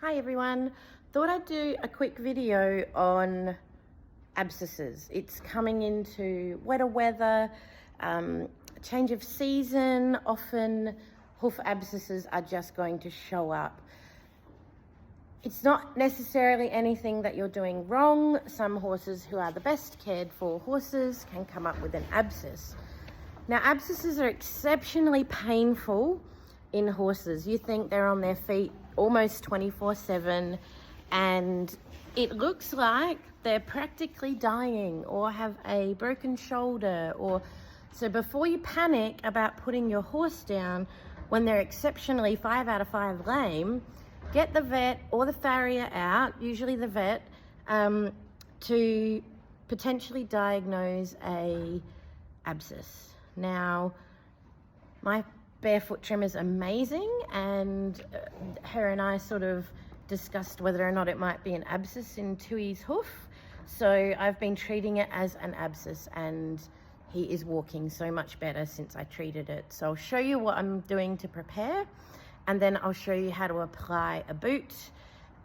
Hi everyone, thought I'd do a quick video on abscesses. It's coming into wetter weather, change of season. Often hoof abscesses are just going to show up. It's not necessarily anything that you're doing wrong. Some horses who are the best cared for horses can come up with an abscess. Now, abscesses are exceptionally painful in horses. You think they're on their feet almost 24/7 and it looks like they're practically dying or have a broken shoulder. So before you panic about putting your horse down when they're exceptionally 5 out of 5 lame, get the vet or the farrier out, usually the vet, to potentially diagnose a abscess. Now, my barefoot trimmer is amazing, and her and I sort of discussed whether or not it might be an abscess in Tui's hoof. So I've been treating it as an abscess, and he is walking so much better since I treated it. So I'll show you what I'm doing to prepare, and then I'll show you how to apply a boot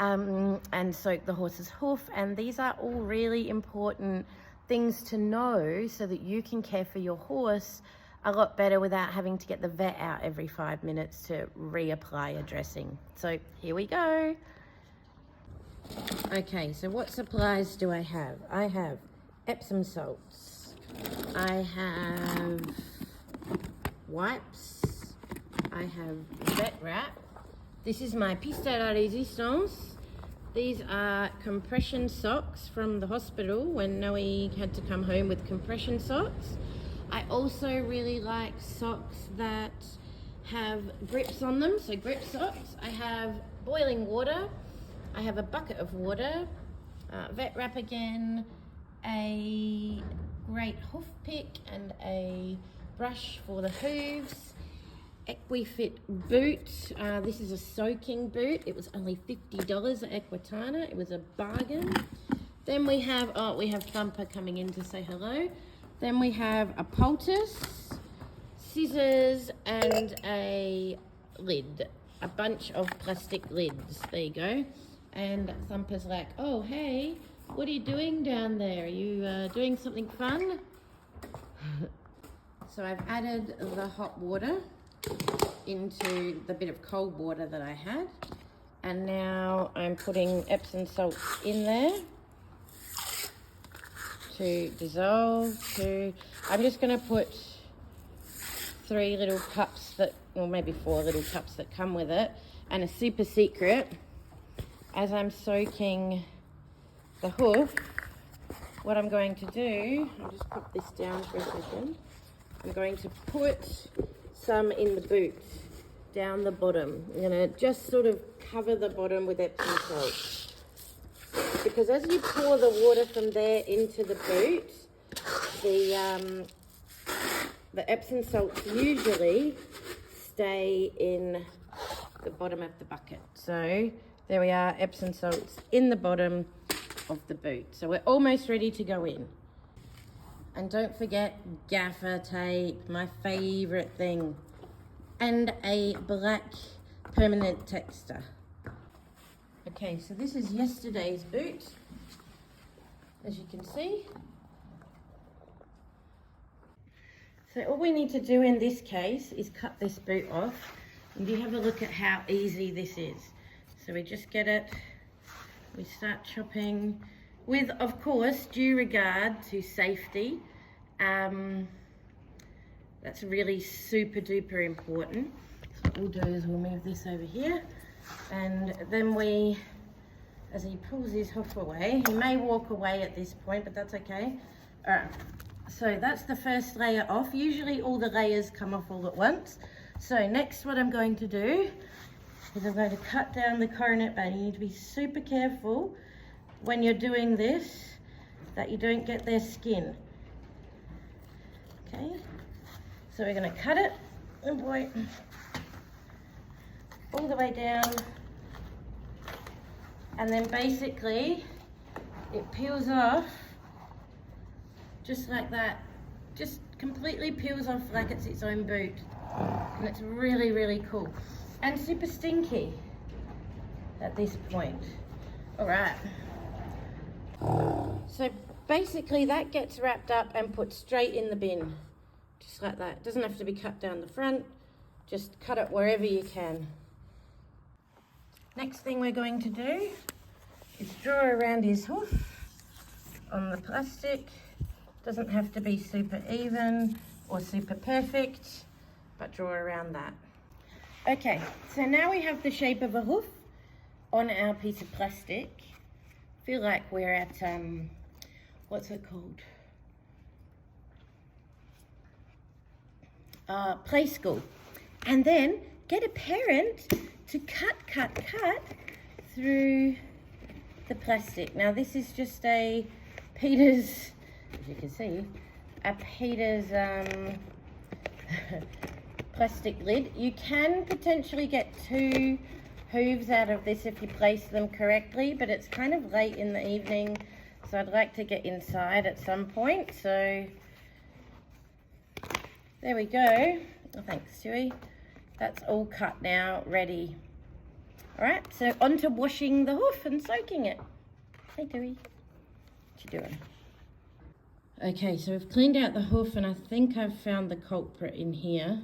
and soak the horse's hoof. And these are all really important things to know so that you can care for your horse a lot better without having to get the vet out every 5 minutes to reapply a dressing. So here we go. Okay, so what supplies do I have? I have Epsom salts. I have wipes. I have vet wrap. This is my piste à résistance. These are compression socks from the hospital when Noe had to come home with compression socks. I also really like socks that have grips on them, so grip socks. I have boiling water. I have a bucket of water, vet wrap again, a great hoof pick and a brush for the hooves, Equifit boot. This is a soaking boot. It was only $50 at Equitana. It was a bargain. Then we have Thumper coming in to say hello. Then we have a poultice, scissors, and a lid, a bunch of plastic lids. There you go. And Thumper's like, oh, hey, what are you doing down there? Are you doing something fun? So I've added the hot water into the bit of cold water that I had. And now I'm putting Epsom salts in there to dissolve. I'm just going to put 3 little cups or maybe 4 little cups that come with it. And a super secret, as I'm soaking the hoof, what I'm going to do, I'll just put this down for a second. I'm going to put some in the boot, down the bottom. I'm going to just sort of cover the bottom with Epsom salt. Because as you pour the water from there into the boot, the Epsom salts usually stay in the bottom of the bucket. So there we are, Epsom salts in the bottom of the boot. So we're almost ready to go in. And don't forget gaffer tape, my favorite thing, and a black permanent texture. Okay, so this is yesterday's boot, as you can see. So all we need to do in this case is cut this boot off, and you have a look at how easy this is. So we just get it, we start chopping with, of course, due regard to safety. That's really super duper important. So what we'll do is we'll move this over here. And then as he pulls his hoof away, he may walk away at this point, but that's okay. All right, so that's the first layer off. Usually all the layers come off all at once. So next what I'm going to do is I'm going to cut down the coronet bone. You need to be super careful when you're doing this that you don't get their skin. Okay, so we're going to cut it, oh boy, all the way down, and then basically it peels off just like that, just completely peels off like it's its own boot, and it's really, really cool and super stinky. at this point. All right. So basically that gets wrapped up and put straight in the bin, just like that. It doesn't have to be cut down the front, just cut it wherever you can. Next thing we're going to do is draw around his hoof on the plastic. Doesn't have to be super even or super perfect, but draw around that. Okay, so now we have the shape of a hoof on our piece of plastic. Feel like we're at, what's it called? Play school. And then get a parent to cut through the plastic. Now this is just a Peter's, as you can see, a Peter's plastic lid. You can potentially get 2 hooves out of this if you place them correctly, but it's kind of late in the evening, so I'd like to get inside at some point. So there we go. Oh, thanks, Stewie. That's all cut now, ready. All right, so on to washing the hoof and soaking it. Hey, Dewey, what you doing? Okay, so we've cleaned out the hoof, and I think I've found the culprit in here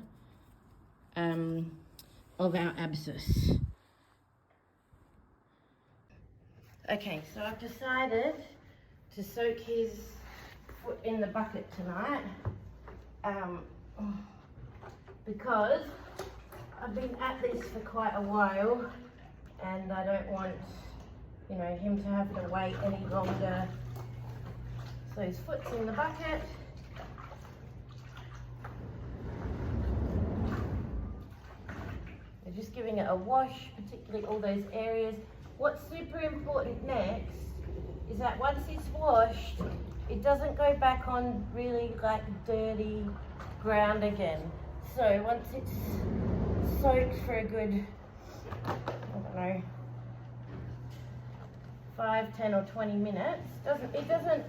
of our abscess. Okay, so I've decided to soak his foot in the bucket tonight because I've been at this for quite a while and I don't want, you know, him to have to wait any longer. So his foot's in the bucket. We're just giving it a wash, particularly all those areas. What's super important next is that once it's washed, it doesn't go back on really like dirty ground again. So once it's soaked for a good, I don't know, 5, 10 or 20 minutes, it doesn't,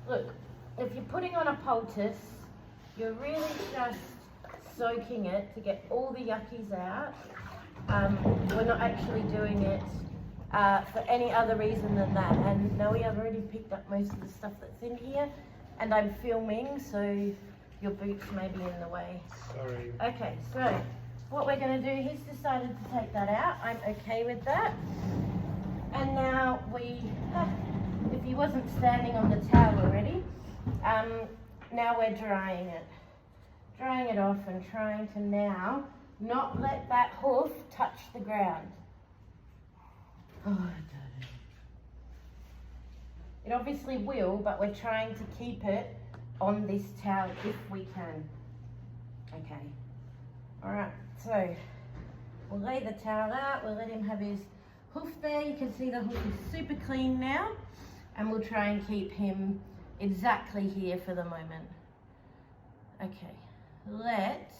look, if you're putting on a poultice, you're really just soaking it to get all the yuckies out. We're not actually doing it for any other reason than that. And Noe, I've already picked up most of the stuff that's in here, and I'm filming, so your boots may be in the way. Sorry. Okay, so what we're going to do, he's decided to take that out. I'm okay with that. And now if he wasn't standing on the towel already, now we're drying it. Drying it off and trying to now not let that hoof touch the ground. Oh, it obviously will, but we're trying to keep it on this towel if we can. Okay. All right, so we'll lay the towel out. We'll let him have his hoof there. You can see the hoof is super clean now, and we'll try and keep him exactly here for the moment. Okay, let's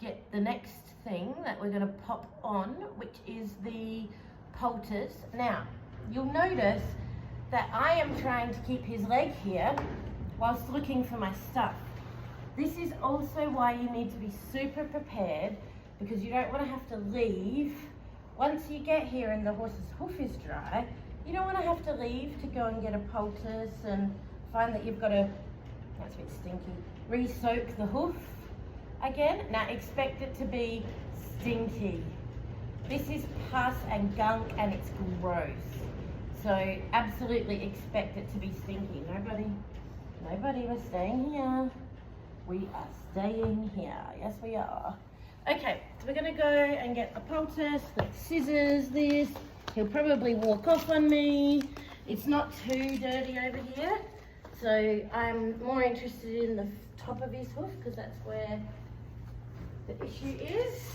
get the next thing that we're going to pop on, which is the poultice. Now, you'll notice that I am trying to keep his leg here whilst looking for my stuff. This is also why you need to be super prepared, because you don't want to have to leave. Once you get here and the horse's hoof is dry, you don't want to have to leave to go and get a poultice and find that you've got to, that's a bit stinky, re-soak the hoof again. Now expect it to be stinky. This is pus and gunk and it's gross. So absolutely expect it to be stinky. Nobody, we're staying here. We are staying here. Yes, we are. Okay, so we're gonna go and get a poultice, like scissors, this. He'll probably walk off on me. It's not too dirty over here. So I'm more interested in the top of his hoof because that's where the issue is.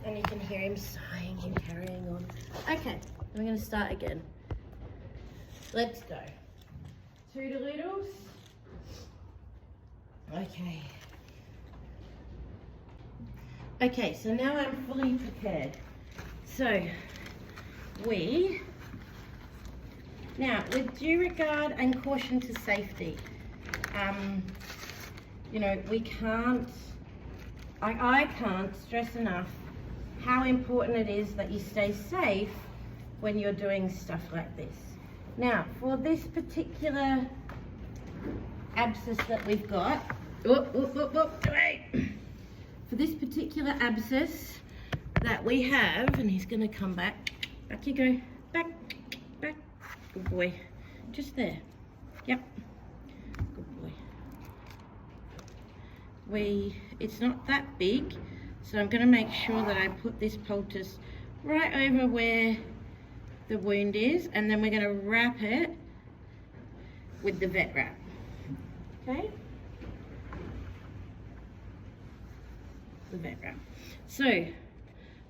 And you can hear him sighing and carrying on. Okay, we're gonna start again. Let's go. Toodaloodles. Okay. Okay, so now I'm fully prepared. So, now with due regard and caution to safety, you know, we can't, I can't stress enough how important it is that you stay safe when you're doing stuff like this. Now, for this particular abscess that we've got, wait. For this particular abscess that we have, and he's going to come back. Back you go. Back. Good boy. Just there. Yep. Good boy. It's not that big, so I'm going to make sure that I put this poultice right over where the wound is, and then we're going to wrap it with the vet wrap. Okay? The vet wrap. So,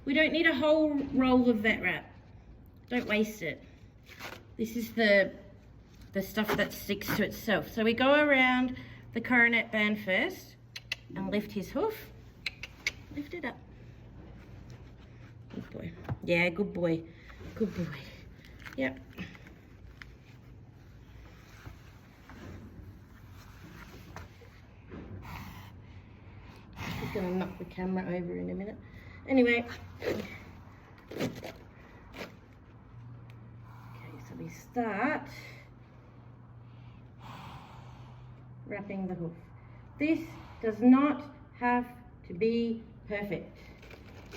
we don't need a whole roll of vet wrap. Don't waste it. This is the stuff that sticks to itself. So we go around the coronet band first and lift his hoof. Lift it up. Good boy. Yeah, good boy. Good boy. Yep. Just gonna knock the camera over in a minute. Anyway. Okay, so we start wrapping the hoof. This does not have to be perfect.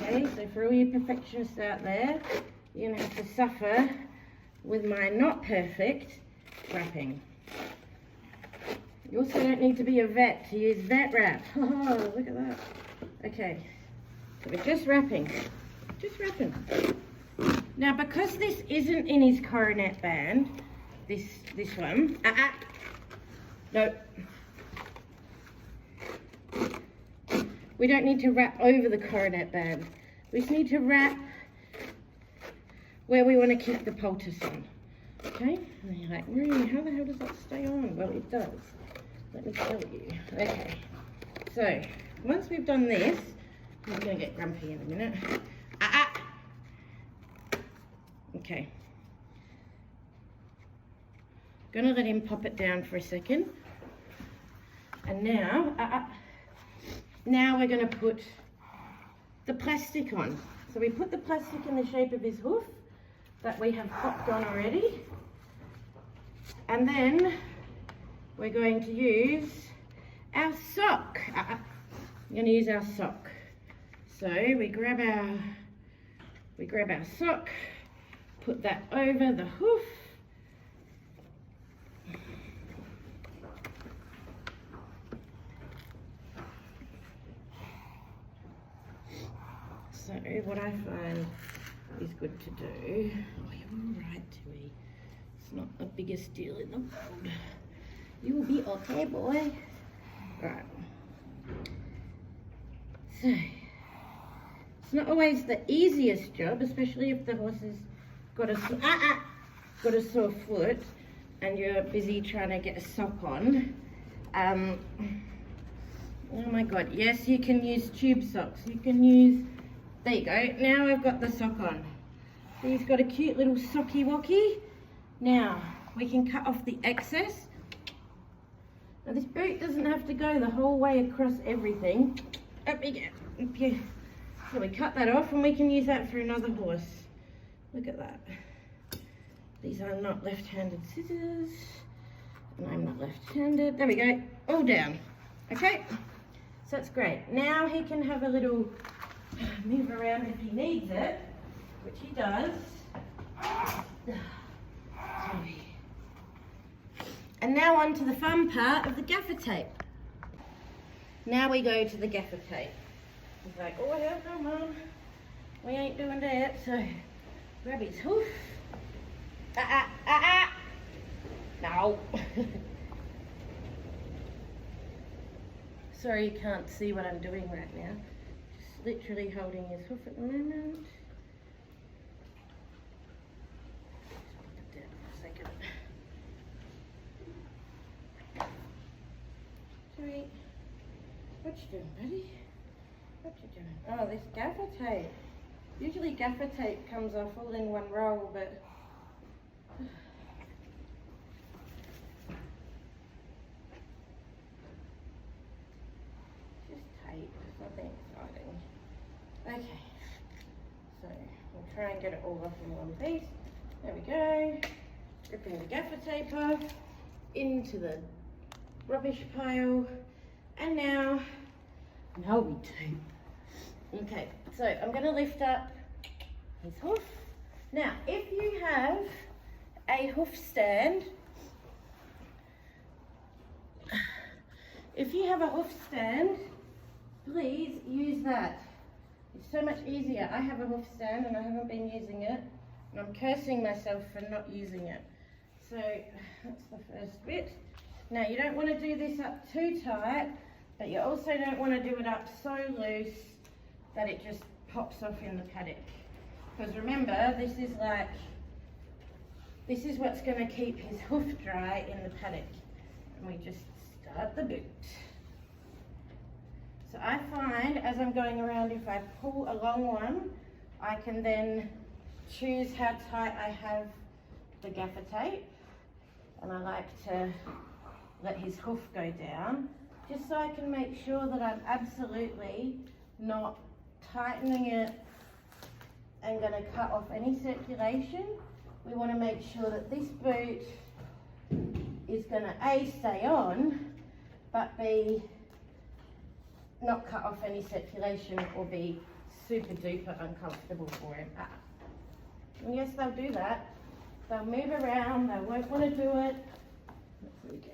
Okay, so for all you perfectionists out there, you're gonna have to suffer with my not perfect wrapping. You also don't need to be a vet to use vet wrap. Oh, look at that. Okay, so we're just wrapping. Just wrapping. Now, because this isn't in his coronet band, this one, no. We don't need to wrap over the coronet band. We just need to wrap where we want to keep the poultice on. Okay? And you're like, Marie, how the hell does that stay on? Well, it does. Let me tell you. Okay. So, once we've done this, I'm going to get grumpy in a minute. Okay. Going to let him pop it down for a second. And now, now we're going to put the plastic on. So we put the plastic in the shape of his hoof that we have popped on already. And then we're going to use our sock. We're going to use our sock. So we grab our sock, put that over the hoof. So what I find is good to do, oh, you're all right, Tui. It's not the biggest deal in the world. You will be okay, boy. Right. So, it's not always the easiest job, especially if the horse has got a sore foot and you're busy trying to get a sock on. Oh my God, yes, you can use tube socks. You can use, there you go, now I've got the sock on. So he's got a cute little socky wocky. Now, we can cut off the excess. Now this boot doesn't have to go the whole way across everything. Up you get, up you. So we cut that off and we can use that for another horse. Look at that. These are not left-handed scissors. And I'm not left-handed. There we go, all down. Okay, so that's great. Now he can have a little move around if he needs it, which he does. And now on to the fun part of the gaffer tape. Now we go to the gaffer tape. He's like, oh hell no, Mum, we ain't doing that. So grab his hoof. No. Sorry you can't see what I'm doing right now. Just literally holding his hoof at the moment. Sweet. What you doing, buddy? What you doing? Oh, this gaffer tape. Usually gaffer tape comes off all in one roll, but just tape, nothing exciting. Okay. try and get it all off in one piece. There we go. Ripping the gaffer tape off into the rubbish pile. And now we do. Okay, so I'm going to lift up his hoof. Now, if you have a hoof stand, please use that. It's so much easier. I have a hoof stand and I haven't been using it, and I'm cursing myself for not using it. So that's the first bit. Now, you don't want to do this up too tight, but you also don't want to do it up so loose that it just pops off in the paddock. Because remember, this is what's going to keep his hoof dry in the paddock. And we just start the boot. So I find as I'm going around, if I pull a long one, I can then choose how tight I have the gaffer tape. And I like to let his hoof go down, just so I can make sure that I'm absolutely not tightening it and going to cut off any circulation. We want to make sure that this boot is going to A, stay on, but B, not cut off any circulation or be super duper uncomfortable for him. And yes, they'll do that. They'll move around, they won't want to do it. There we go.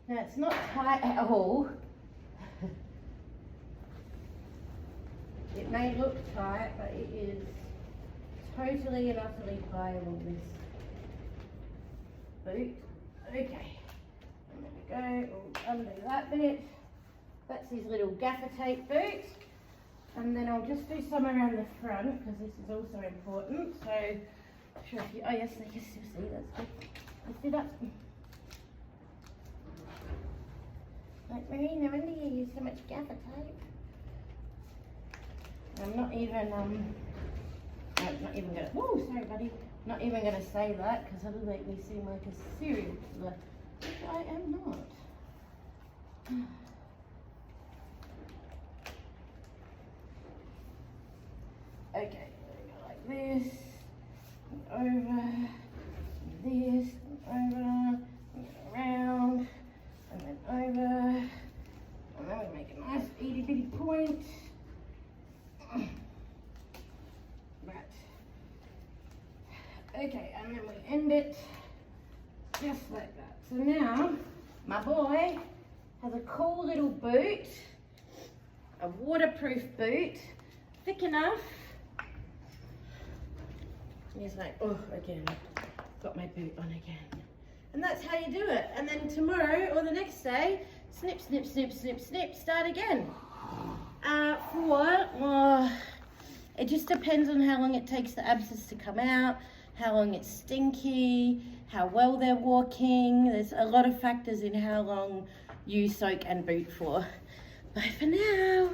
Now it's not tight at all. It may look tight, but it is totally and utterly pliable, this boot. Okay, and there we go, we'll undo that bit. That's his little gaffer tape boot. And then I'll just do some around the front, because this is also important. So, sure if you, oh yes, I can still see, that's good. Let's do that. Like, Marie, no wonder you use so much gaffer tape. I'm not even, no, not even gonna, whoa, sorry buddy. Not even gonna say that, because that'll make me seem like a serial killer, which I am not. Okay, like this, and over, and this, and over, and around, and then over, and then we make a nice itty bitty point. Right. Okay, and then we end it just like that. So now, my boy has a cool little boot, a waterproof boot, thick enough. And he's like, oh, again, got my boot on again. And that's how you do it. And then tomorrow or the next day, snip, snip, snip, snip, snip, start again. It just depends on how long it takes the abscess to come out, how long it's stinky, how well they're walking. There's a lot of factors in how long you soak and boot for. Bye for now.